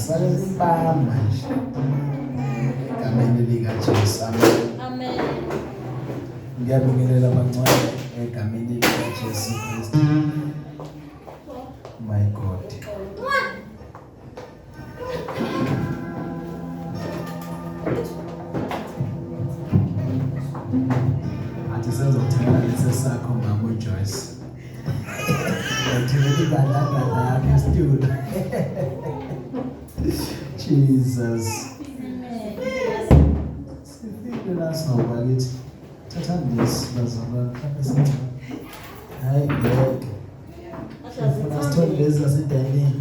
sale simbamba nje egameni likaJesu amen ngiyabingelela abangcwele egameni likaJesu Kristu my God athi senzokuthela lesesakho mama Joyce Timothy Bandana student. Jesus. Sifike la sawuba lithi thatha this bazalwane mhlawumbe hayi ngeke. Afuna sithole lezi zasedayini.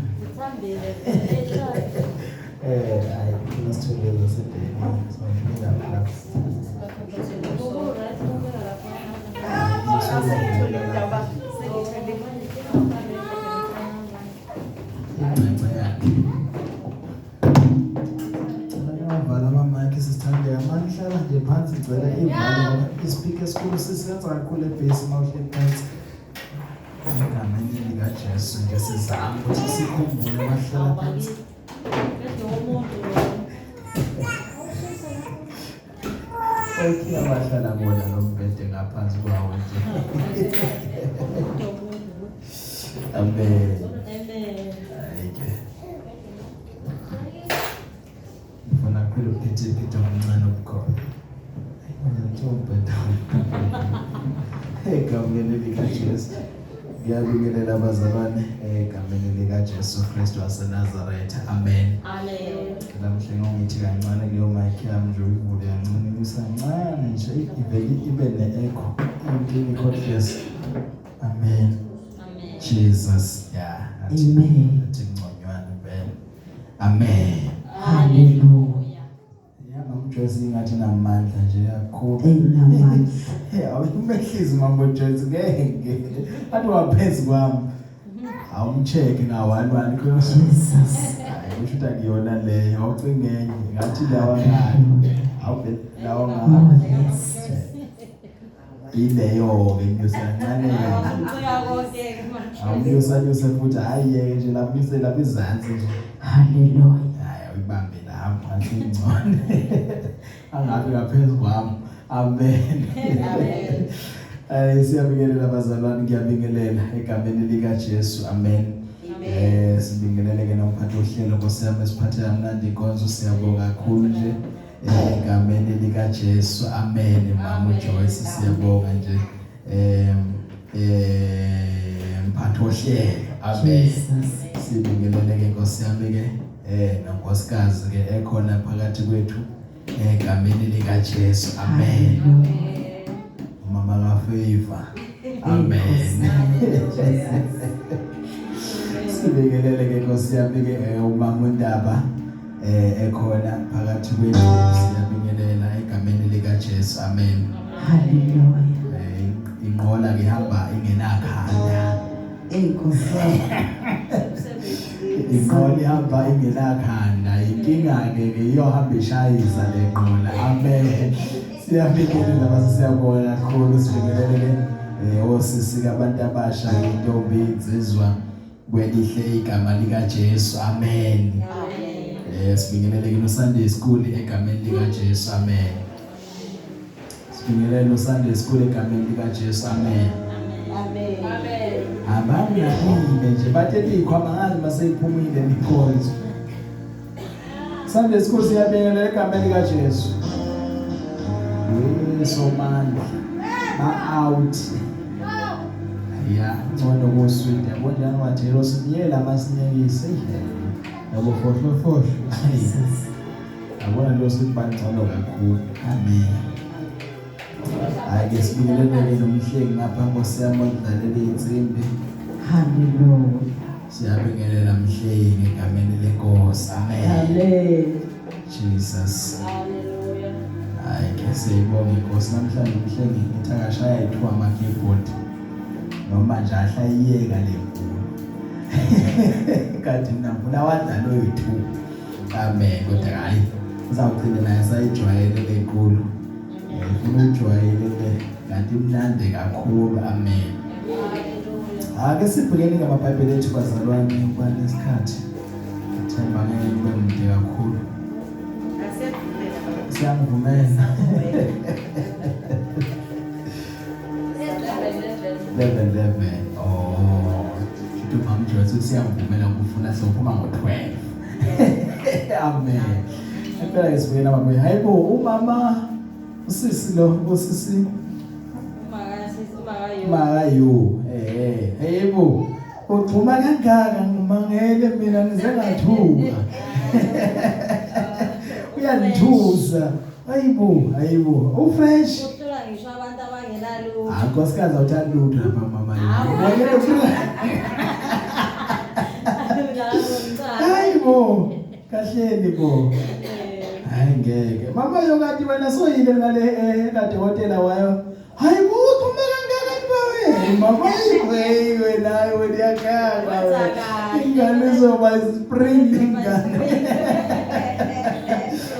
Hayi funa sithole lezi zasedayini. Sawufika lapha. Nje phansi ngicela ivalo ispeaker esikhulu sisenza kakhulu ebase mawuhleli phansi egameni likaJesu nje sizama ukuthi sikhumbule abahlala phansi okay abahlala bona lombhede ngaphansi kwawo nje amen ayike ufuna kuphela uphethe omncane obukhona egameni likaJesu ngiyabingelela abazalwane egameni likaJesu Kristu waseNazaretha amen namhla ngithi kancane kuyo mic yami nje uyivule kancane usancane nje ivele ibe ne-echo inkingi kodwa amen Jesus yeah amen ngconywana vele amen hallelujah Joyce ngathi namandla nje kakhulu enamandla awumehlizi mama Joyce ngeke athi waphenzi kwami awumcheck na 11 Jesus ayisho ukuthi akuyona leyo awucingenye ngathi lawa ngani awube lawa ngani ileyo ke ngiyosancane awuyosanyose futhi ayiyeke nje lapha izansi nje hallelujah uyibambe lapha ngingcone angabe ngaphezulu kwami amen siyabingelela abazalwane ngiyabingelela egameni likaJesu amen sibingelele ke nomphathi ohlelo nkosiyami esiphathe kamnandi inkonzo siyabonga kakhulu nje egameni likaJesu amen mama Joyce siyabonga nje mphathi ohlelo amen sibingelele ke nkosiyami ke nonkosikazi ke ekhona phakathi kwethu egameni likaJesu amen mama kaFavor amen sibingelele ke nkosiyami ke umama uNdaba ekhona phakathi kwethu siyabingelela egameni likaJesu amen hallelujah inqola ngihamba ingenakhanda inqola ihamba ingenakhanda inkinga ke iyohamba ishayisa lenqola amen siyabingelela basiyabonga kakhulu sibingelele osisi kabantu abasha intombi insizwa kwelihle igama likaJesu amen sibingelele ke no Sunday school egameni likaJesu amen sibingelele no Sunday school egameni likaJesu amen amen abanye nje nje bathe likhwama ngazi maseyiphumile inkonzo Sunday school siyabingelela egameni likaJesu somandla out ya ngcono kuswidi yabona wathelo sinyela masinyekise yabo fohlo abona lo sibangcono kakhulu amen ake sibingelele nomhlengi ngapha nkosiyami odlalele insimbi hallelujah siyabingelela mhlengi egameni lenkosi amen Jesus hallelujah ake siyibonga inkosi namhlanje mhlengi ngithi akashaya ithuba ama keyboard noma nje ahlayiyeka lemfundo kanti ngifuna wadlala oyithu amen kodwa hayi uzawugcina naye sayijwayele lenkulu ufuna ujwayele kanti mnandi kakhulu amen ake sibhekene ngamabhayibheli ethu bazalwane ukwanesikhathi Themba ngeke kube mude kakhulu. Asiyavumela. Siyangivumela. 11. Oh. Itu mama Joyce siyangivumela ukufuna sophuma ngo-12. Amen. Impela isibuyela mama. Hayibo umama usisi lo usisi Makayo. Hayibo. Uphuma kangaka ngimangele mina ngizengathuka. Uyandithusa. Hayibo. Ufresh. Uthola ngisho abantu abangenalo. Nkosikazi awuthanda lutho lapha mama. Hayibo. Kahleni bo. Hayi ngeke. Mama yokati wena soyile ngale kadokotela wayo. Hayibo uphuma kangaka bawe. Mama wewe nayo uyakhala. Ingane zoba spring ingane.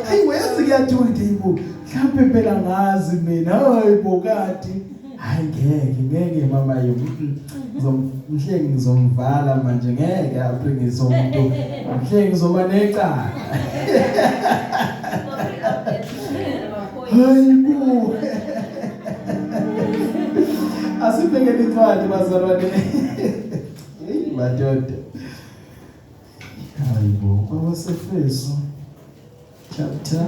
Hayi wayazi kuyathiwa ngiyibo. Mhlawumbe phela ngazi mina hayibo kati. Hayi ngeke mama mhlenge ngizomvala manje ngeke apringise umuntu. Mhlenge ngizoba necala. Hayibo. Asibheke incwadi bazalwane. Madoda. Hayibo, kwabaseFeso chapter 4.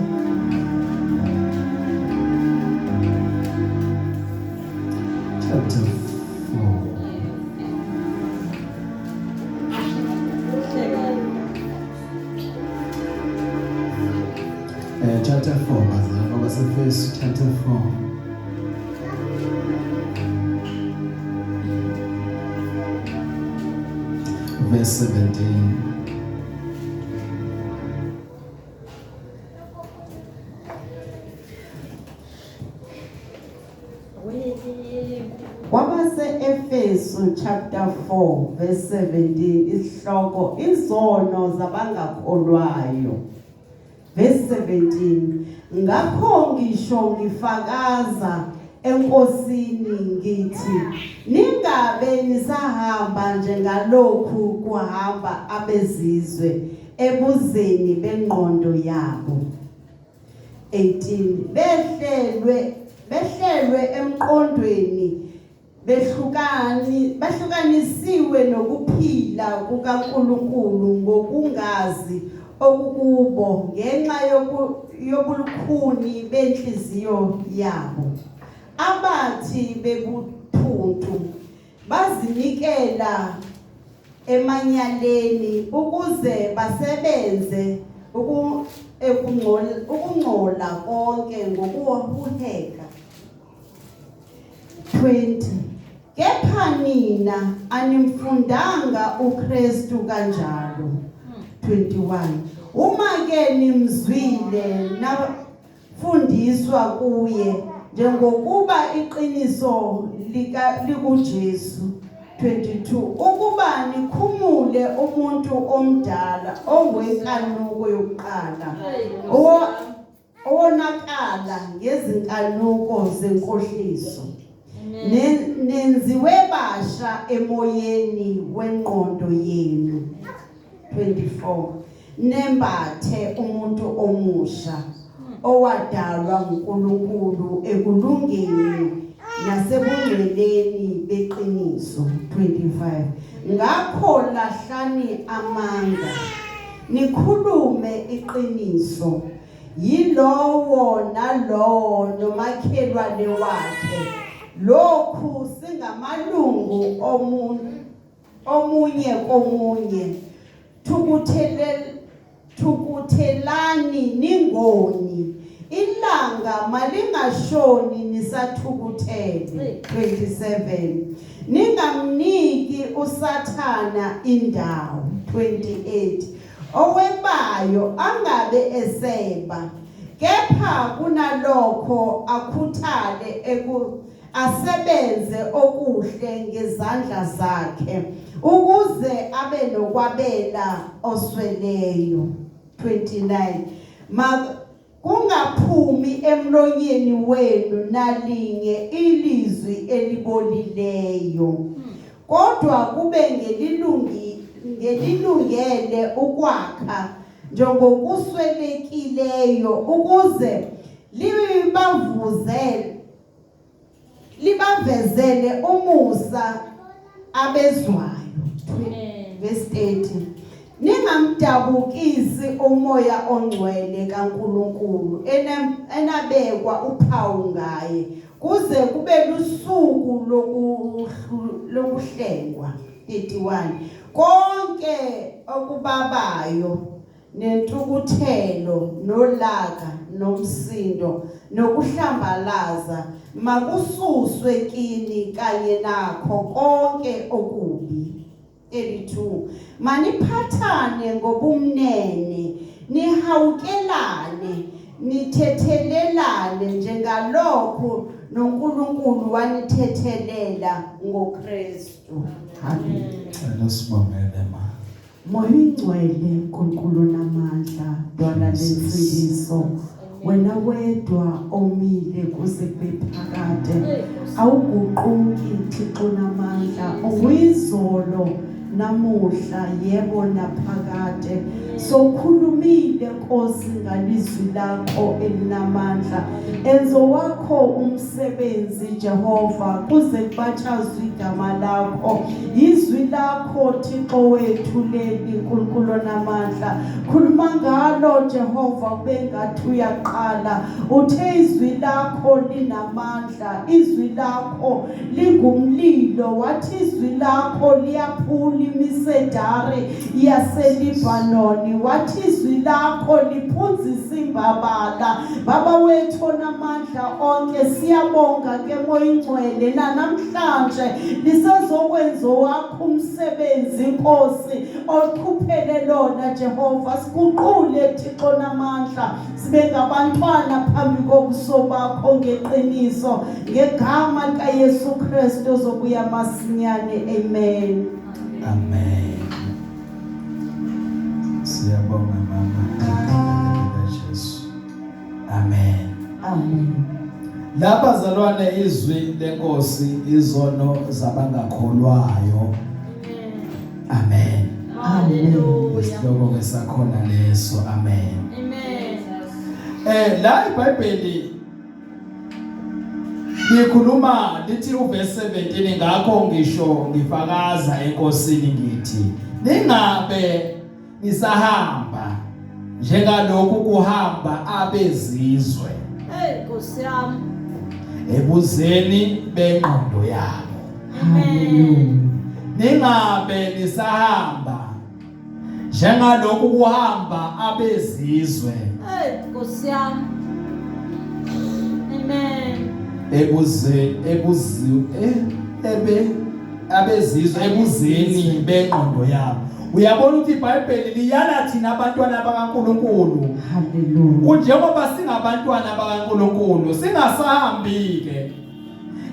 Chapter 4, bazalwane, kwabaseFeso chapter 4. Verse 17. Kwabase-Efeso chapter 4 verse 17 isihloko izono zabangakholwayo. Verse 17 ngakho ngisho ngifakaza enkosini ngithi ningabe nisahamba njengalokhu kuhamba abezizwe ebuzeni bengqondo yabo. 18 behlelwe emqondweni behlukanisiwe nokuphila kukaNkulunkulu ngokungazi okukubo ngenxa yobulukhuni benhliziyo yabo. Abathi bebuthuntu bazinikela emanyaleni ukuze basebenze ukungcola konke ngokuheheka. 20 kepha nina animfundanga uKristu kanjalo. 21 uma ke nimzwile nafundiswa kuye njengokuba iqiniso likuJesu. 22 ukuba nikhumule umuntu omdala ongenkanuko yokuqala owonakala ngezinkanuko zenkohliso. Nenziwe basha emoyeni wengqondo yenu. 24 nembathe umuntu omusha owadalwa nguNkulunkulu ekulungeni nasebungcweleni beqiniso. 25 ngakho lahlani amanga nikhulume iqiniso yilowo nalowo nomakhelwane wakhe lokhu singamalungu omunye komunye thukuthelani ningoni ilanga malingashoni nisathukuthele. 27 ningamniki uSathana indawo. 28 owebayo angabe eseba kepha kunalokho akhuthale asebenze okuhle ngezandla zakhe ukuze abe nokwabela osweleyo. 29 kungaphumi emlonyeni wenu nalinye ilizwi elibolileyo kodwa kube ngelilungele ukwakha njengokuswelekileyo ukuze libavezele umusa abezwayo. Verse 30. Ningamdabukisi umoya ongcwele kaNkulunkulu enabekwa uphawu ngaye kuze kube lusuku lokuhlengwa. 31. Konke okubabayo nentukuthelo nolaka nomsindo nokuhlambalaza makususwe kini kanye nakho konke okubi. 32. Maniphathane ngobumnene, nihawukelane, nithethelelane njengalokho noNkulunkulu wanithethelela ngoKristu. Amen. Sibongele ma. Moya ingcwele nkulunkulu namandla, dwala lensindiso, wena wedwa omile kuze kube phakade, awuguquki Thixo namandla, uyizolo namuhla yebo naphakade. Sokhulumile Nkosi ngalizwi lakho elinamandla, enzo wakho umsebenzi Jehova kuze kubatshazwe igama lakho. Izwi lakho Thixo wethu leli nkulunkulu namandla, khuluma ngalo Jehova kube ngathi uyaqala. Uthe izwi lakho linamandla, izwi lakho lingumlilo, wathi izwi lakho liyaphula imisedari yaseLibanoni, wathi izwi lakho liphunzisa imbabala. Baba wethu namandla onke siyabonga ke moya ingcwele namhlanje lisezokwenza wakho umsebenzi Nkosi oqhuphele lona Jehova. Sikuqule Thixo namandla sibe ngabantwana phambi kobuso bakho ngeqiniso ngegama likaYesu Kristu ozobuya masinyane. Amen. Amen. Siyabonga mama. Jesu. Amen. Amen. Labazalwane izwi lenkosi izono zabangakholwayo. Amen. Hallelujah. Isihloko ngesakhona leso. Amen. Amen. La iBhayibheli likhuluma lithi uverse 17 ngakho ngisho ngifakaza enkosini ngithi ningabe nisahamba njengalokhu kuhamba abezizwe Nkosi yami. ebuzeni bengqondo yabo. Amen. Ningabe nisahamba njengalokhu kuhamba abezizwe Nkosi yami. Amen. abezizwe ebuzeni bengqondo yabo. Uyabona ukuthi iBhayibheli liyala thina abantwana bakaNkulunkulu. Hallelujah. Kunjengoba singabantwana bakaNkulunkulu singasahambi ke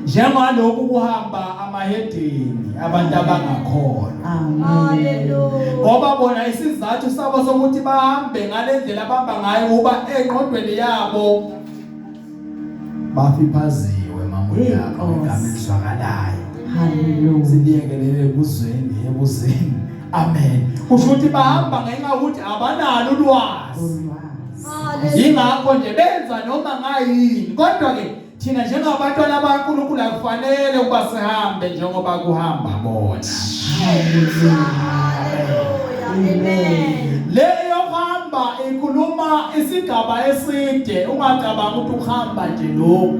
njengalokhu kuhamba amahedeni abantu abangakholwa. Amen. Hallelujah. Ngoba bona isizathu sabo sokuthi bahambe ngalendlela abamba ngayo kuba engqondweni yabo bafiphaziwe mamoya yabo igama elizwakalayo. Hallelujah. Sidiyekelele ebuzeni. Amen. Kusho ukuthi bahamba ngenxa ukuthi abanalo ulwazi. Hallelujah. Yingakho nje benza noma ngayini. Kodwa ke thina njengabantwana bakaNkulunkulu akufanele ukuba sihambe njengoba kuhamba bona. Hallelujah. Amen. Leyo hamba ikhuluma isigaba eside, ungacabanga ukuthi uhamba nje lokho.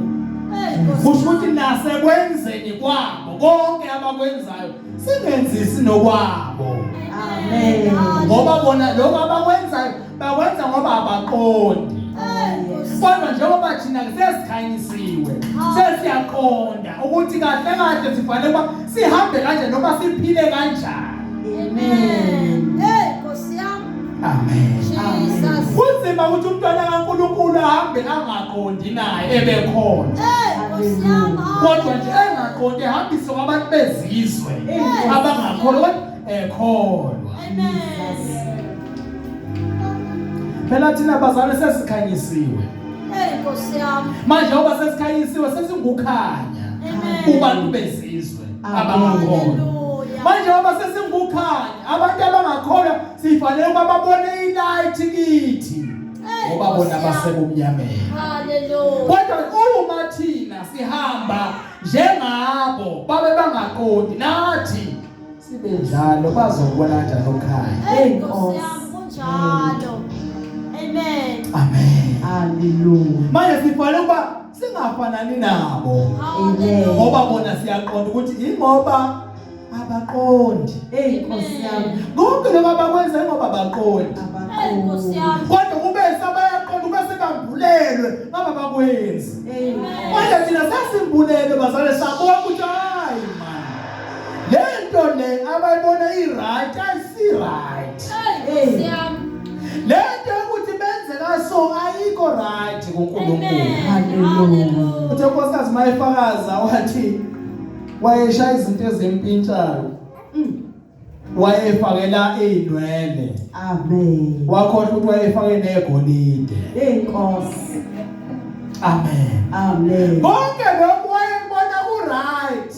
Kusho ukuthi nasekwenzeni kwabo konke abakwenzayo singenzisi nokwabo. Amen. Ngoba bona lokho abakwenzayo bakwenza ngoba abaqondi. Kodwa njengoba thina sesikhanyisiwe sesiyaqonda ukuthi kahle kahle sifanele ukuba sihambe kanje noma siphile kanjani. Amen. Nkosi yami. Amen. Jesus. Kunzima ukuthi umntwana kaNkulunkulu ahambe angaqondi naye ebekhona. Nkosi yami. Kodwa nje engaqondi ehambise kwabantu bezizwe abangakholwa ekholwa. Amen. Phela thina bazalwane sesikhanyisiwe. Nkosi yami. Manje ngoba sesikhanyisiwe sesingukhanya Amen. kubantu bezizwe abangakholwa. Manje ngoba sesingukhanya abantu abangakholwa sifanele ukuba babone ilight kithi ngoba bona basebumnyameni. Hallelujah. Kodwa uma thina sihamba njengabo babe bangaqondi nathi sibe njalo bazobona kanjani okhaya. Nkosi yami kunjalo. Amen. Amen. Hallelujah. Manje sifanele ukuba singafanani nabo Hallelujah. ngoba bona siyaqonda ukuthi ingoba abaqondi. Nkosi yami. Konke lokho abakwenza ingoba baqondi. Nkosi yami. Kodwa kube sabayaqonda kube sebambulelwe ngaba bakwenzi. Manje thina sesimbulelwe bazale sabona ukuthi hayi man. Lento le abayibona i-right ayisi right. Nkosi yami. Lento ukuthi benzeka so ayikho right kuNkulunkulu. Hallelujah. Uthe nkosikazi mayifakaza wathi wayeshaya izinto ezimpintshalo. Wayefakela inwele. Amen. Wakhohlwa ukuthi wayefake negolide. Nkosi. Amen. Amen. Konke lokho wayebona ku-right.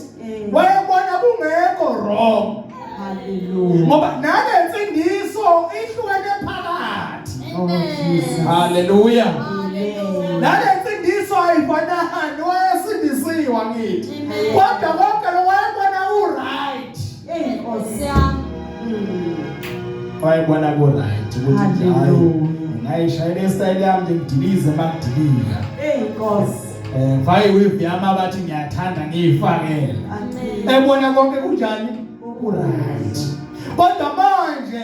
Wayebona kungekho wrong. Hallelujah. Ngoba nalensindiso ihlukene phakathi. Oh Jesus. Hallelujah. Amen. Nalensindiso ayifanani wayesindisiwa ngithi. Amen. Kodwa konke lo wayebona ku-right. Nkosi yami. Wayebona ku-right ukuthi hayi Hallelujah. ngayishayela istyle yami nje ngidilize makudilika. Nkosi. Mfaye wifi yami abathi ngiyathanda ngiyifakela. Ebona konke kunjani? Ku-right. Kodwa manje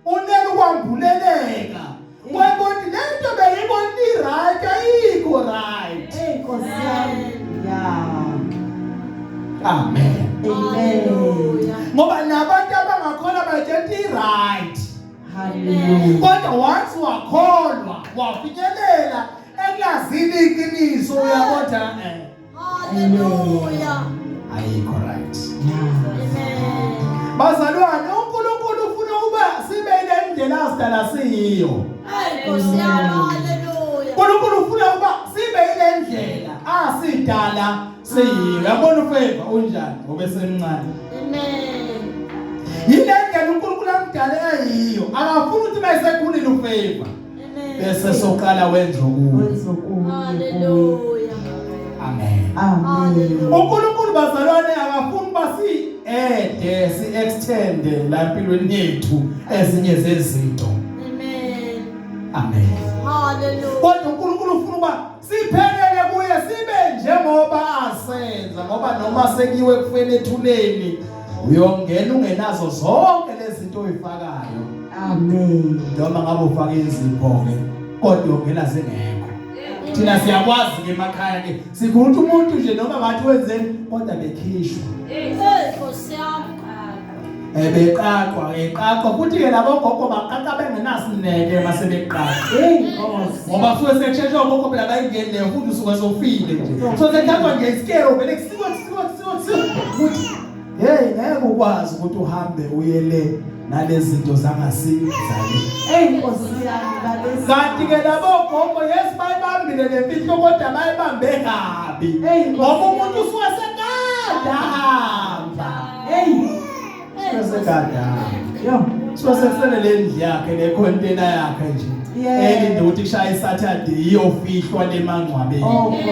unele ukwambuleleka. Wayebona lento beyibona i-right ayikho right. Nkosi yami. Yeah. Amen. Hallelujah. Ngoba nabantu abangakholwa bajethi i-right. Hallelujah. Kodwa once wakholwa wafinyelela ekulazini iqiniso uyabona Hallelujah. ayikho right. Amen. Bazalwane uNkulunkulu ufuna ukuba sibe ile ndlela asidala siyiyo. Nkosi yami. Hallelujah. uNkulunkulu ufuna ukuba sibe ile ndlela asidala siyiyo. Yabona ufeva unjani ngoba esemncane. Amen. Yile ndlela uNkulunkulu amdala eyiyo. Akafuni ukuthi mayesekhulile ufeva bese soqala wenza okubi. Hallelujah. Amen. Amen. uNkulunkulu bazalwane akafuni basi si-extend la empilweni yethu ezinye zezinto. Amen. Amen. Hallelujah. Kodwa uNkulunkulu ufuna ukuba siphelele kuye sibe njengoba asenza ngoba noma sekiwe kufeni ethuleni uyongena ungenazo zonke lezi zinto oyifakayo. Amen. Noma ngabe ufake izipho-ke kodwa ungena zingekho. Thina siyakwazi ke emakhaya ke sikhuluma umuntu nje noma bathi wenzeni kodwa bekhishwa. Nkosi yami. Beqaqwa futhi ke labo gogo baqaqa bengenasineke masebeqaqa. Nkosi. Ngoba futhi sekutsheshwa gogo phela bayingene futhi usuke sofile nje. So sekuthathwa nje isikero vele kusiwa ukuthi hey ngeke ukwazi ukuthi uhambe uyele nalezi zinto zangasizali. Nkosi yami balesi. Kanti ke labo gogo yes bayibambile lemfihlo kodwa bayibambe kabi. Ngoba umuntu usuke sekada hamba. Sekada. Yo. So sekusele lendlu yakhe le container yakhe nje. Elinde ukuthi kushaya iSaturday iyofihlwa lemangcwabeni.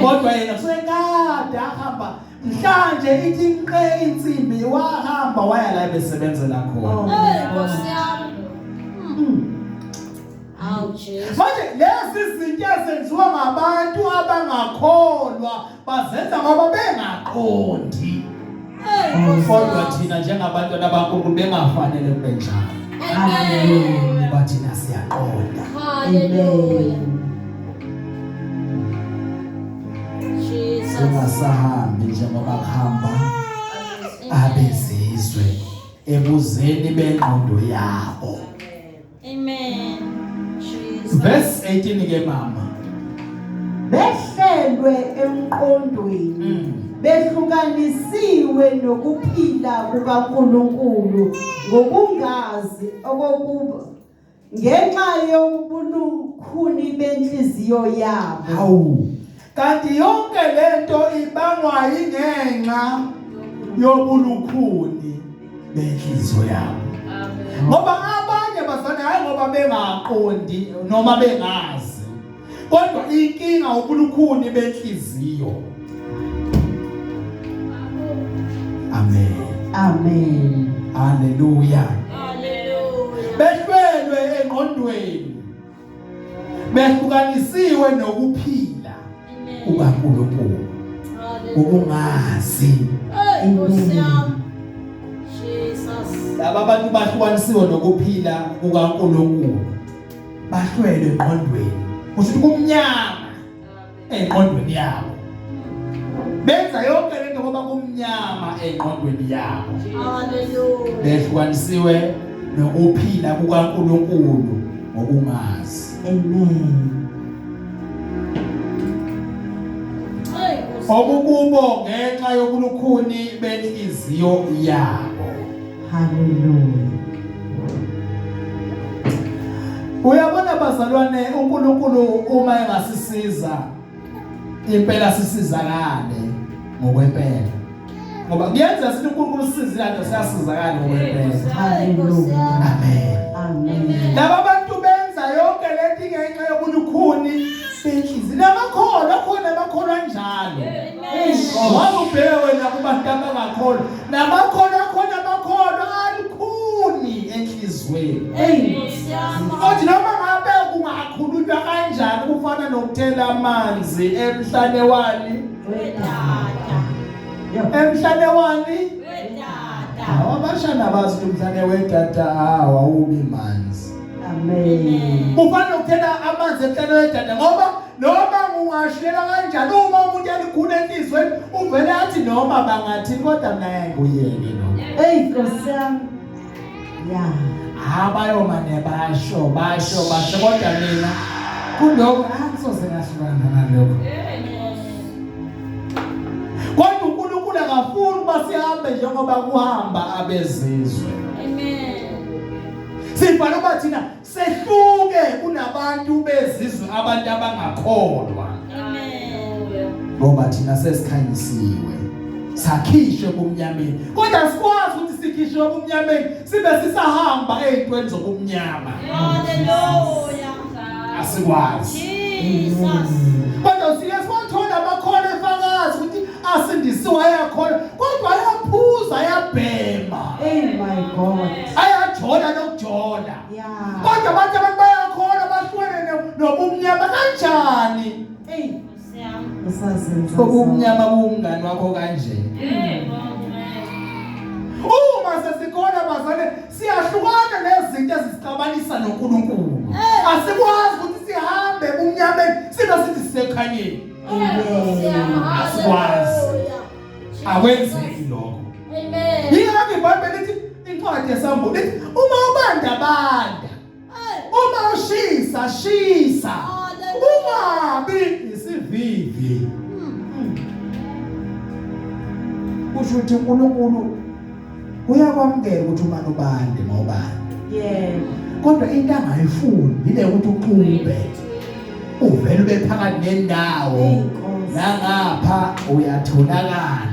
Kodwa yena sekada hamba. Mhlanje ithi inqe insimbi wahamba waya la besebenzela khona. Nkosi yami. Awu Jesus. Manje lezi zinto ezenziwa ngabantu abangakholwa bazenza ngoba bengaqondi. Kodwa thina njengabantu abankulu bengafanele kube njalo. Amen. Ngoba thina siyaqonda. Hallelujah. Jesus. Singasahambi njengoba kuhamba abezizwe ebuzeni bengqondo yabo. Amen. Jesus. Verse 18 ke mama. Behlelwe emqondweni. Behlukanisiwe nokuphila kukaNkulunkulu ngokungazi okokuba ngenxa yobulukhuni benhliziyo yabo. Hawu. Kanti yonke lento ibangwa yingenxa yobulukhuni benhliziyo yabo. Amen. Ngoba abanye bazana hayi ngoba bengaqondi noma bengazi. Kodwa inkinga ubulukhuni benhliziyo. Amen. Amen. Hallelujah. Hallelujah. Behlelwe engqondweni. Behlukanisiwe nokuphila Amen. kukaNkulunkulu. Hallelujah. Ukungazi. Hey, Nkosi yami. Jesus. Laba bantu bahlukanisiwe nokuphila kukaNkulunkulu. Bahlwelwe engqondweni. Kusho kumnyama engqondweni yabo. Benza yonke lento ngoba kumnyama engqondweni yabo. Hallelujah. Behlukanisiwe nokuphila kukaNkulunkulu ngokungazi. Amen. Hey, Nkosi. Okukubo ngenxa yobulukhuni benhliziyo yabo. Hallelujah. Uyabona bazalwane, uNkulunkulu uma engasisiza impela sisizakale ngokwempela. Ngoba kuyenza sithi uNkulunkulu sisize kanti siyasizakala ngokwempela. Hey, Nkosi yami. Amen. Amen. Laba bantu benza yonke lento ngenxa yobulukhuni benhliziyo. Namakhono akhona amakhono anjalo. Ngoba ubheke wena kubantu abangakholwa, namakhono akhona amakhono alukhuni enhlizweni. Hey, Nkosi yami. Othi noma ngabe kungakhulunywa kanjani kufana nokuthela amanzi emhlanewani, Wedada. emhlanewani. Wedada. Abashana bazi ukuthi umhlane wedada awubi manzi. Amen. Kufana nokuthela amanzi emhlane wedada ngoba noma ungashela kanjani uma umuntu elikhulu enhlizweni uvele athi noma bangathi kodwa mina nguyeke lo. Hey, Nkosi yami. Yeah. Abayomane basho kodwa mina kuloko angisoze ngahlukana nalokho. Kodwa uNkulunkulu akafuni ukuba sihambe njengoba kuhamba abezizwe. Amen. Sifana ukuba thina sehluke kunabantu bezizwe abantu abangakholwa. Amen. Ngoba thina sesikhanyisiwe. Sakhishwe kumnyameni. Kodwa sikwazi ukuthi sikhishwe kumnyameni sibe sisahamba ezintweni zobumnyama. Hallelujah. Asikwazi. Jesus. Kodwa siye siwathola amakhono efakazi ukuthi asindisiwe ayakhola kodwa ayaphuza ayabhema. Hey, my God. Ayajola nokujola. Yeah. Kodwa abantu bayakhola bahlwene nobumnyama kanjani? Hey. Nkosi yami. Usazenza. Ubumnyama bungani wakho kanje. Uma sesikhona bazane siyahlukana nezinto ezisixabanisa noNkulunkulu. Asikwazi ukuthi sihambe kumnyameni sibe sithi sisekhanyeni. Asikwazi. Akwenzeki lokho. Amen. Yingakho iBhayibheli lithi incwadi yeSambulo lithi uma ubanda uma ushisa shisa ungabi isivivi. Kusho ukuthi uNkulunkulu uyakwamukela ukuthi umane ubande mawubande. Yeah. Kodwa into angayifuni ile ukuthi uqhube. Uvela ube phakathi nendawo. Nangapha uyatholakala.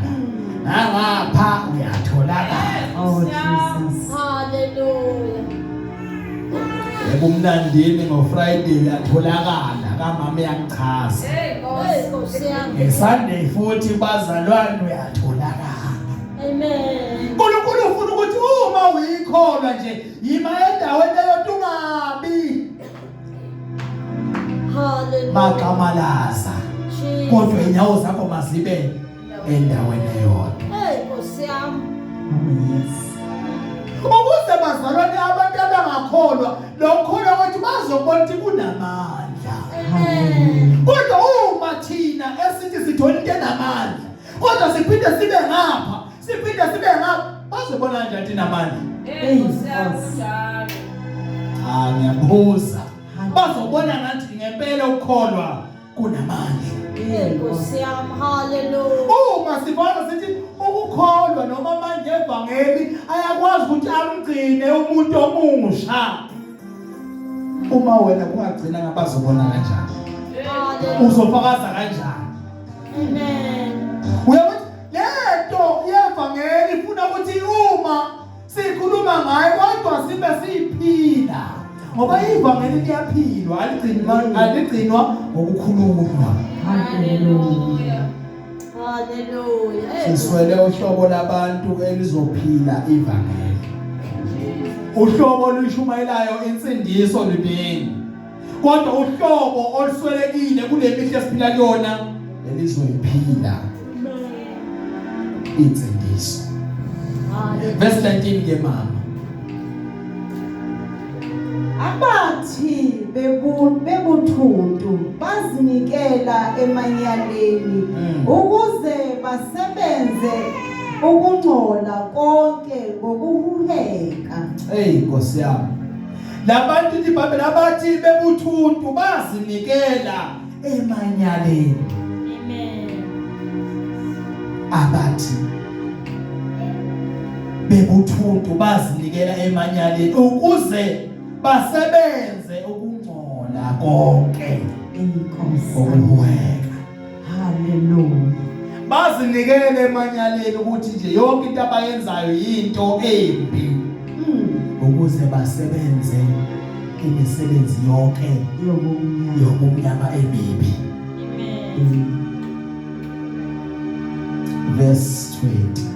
Nangapha uyatholakala. Oh, Jesus. Hallelujah. Ebumnandini ngoFriday uyatholakala kamama yangichaza. Nkosi yami. NgeSunday futhi bazalwane uyatholakala. Amen. uNkulunkulu ufuna ukuthi uma uyikholwa nje yima endaweni eyotungabi Hallelujah. makamalaza kodwa inyawo zakho mazibe endaweni eyodwa. Hey, Nkosi yami. Oh, yes. Ukuze bazalwane abantu abangakholwa lokholwa ukuthi bazobona ukuthi kunamandla. Amen. Kodwa uma thina esithi sithola into enamandla kodwa siphinde sibe ngapha siphinde sibe ngapha bazobona kanjani thina amandla. Hey, Nkosi. Ngiyabuza bazobona ngathi ngempela ukukholwa kunamandla. Hey, Nkosi yami. Hallelujah. Uma sibona sithi ukukholwa noma amandla evangeli ayakwazi ukuthi amgcine umuntu omusha. Uma wena kungagcina ngabazobona kanjani? Hallelujah. Uzofakaza kanjani? Amen. Uyakuthi lento yevangeli ifuna ukuthi uma sikhuluma ngayo kodwa sibe siyiphila ngoba ivangeli liyaphilwa aligcinwa ngokukhulunywa. Hallelujah. Hallelujah. Siswele uhlobo labantu elizophila ivangeli. Uhlobo olushumayelayo insindiso liningi. Kodwa uhlobo oluswelekile kule mihla esiphila kuyona elizoyiphila insindiso. Verse 19 ke mama. Abathi bebuthuntu bazinikela emanyaleni ukuze basebenze ukungcola konke ngokuhuheka. Hey Nkosi yami. Labantu iBhayibheli abathi bebuthuntu bazinikela emanyaleni. Amen. Abathi bebuthuntu bazinikela emanyaleni ukuze basebenze ukungcola konke ngokuhuheka. Hallelujah. Bazinikele emanyaleni ukuthi nje yonke into abayenzayo into embi ukuze basebenze imisebenzi yonke yobumnyama emibi. Amen. Verse 20.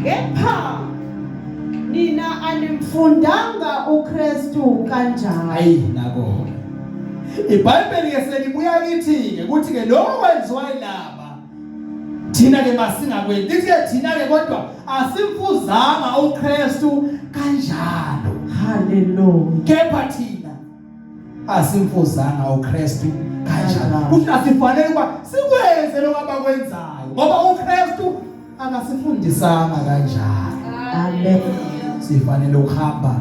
Kepha nina animfundanga uKristu kanjani. Hayi nako. iBhayibheli ke selibuya kithi ke ukuthi ke lo kwenziwa ilaba thina ke masingakwenzi lithi ke thina ke kodwa asimfuzanga uKristu kanjalo. Hallelujah. Kepha thina asimfuzanga uKristu kanjalo. Ukuthi asifanele ukuba sikwenze lokho abakwenzayo ngoba uKristu akasifundisanga kanjalo. Amen. Sifanele ukuhamba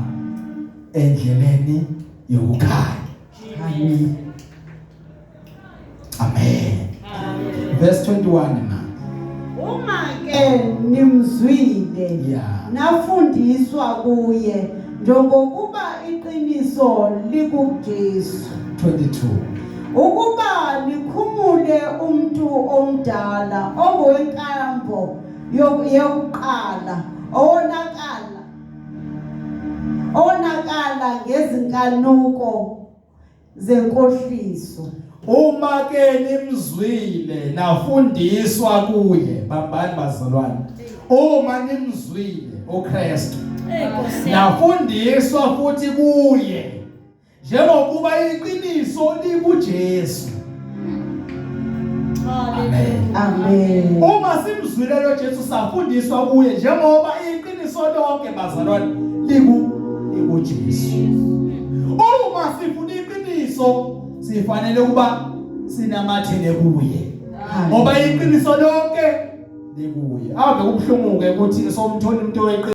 endleleni yokukhanya. Amen. Amen. Verse 21 na. Uma ke nimzwile Yeah. nafundiswa kuye njengokuba iqiniso likuJesu 22. ukuba likhumule umuntu omdala ongowenkambo yokuqala onakala ngezinkanuko zenkohliso. Uma ke nimzwile nafundiswa kuye bambani bazalwane. Uma nimzwile uKristu nafundiswa futhi kuye njengokuba iqiniso likuJesu. Amen. Amen. Uma simzwile lo Jesu safundiswa kuye njengoba iqiniso lonke bazalwane likuJesu. Uma sifuna iqiniso sifanele ukuba sinamathele kuye. Ngoba iqiniso lonke likuye. Ave kubhlungu ke ukuthi somthoni umuntu weqiniso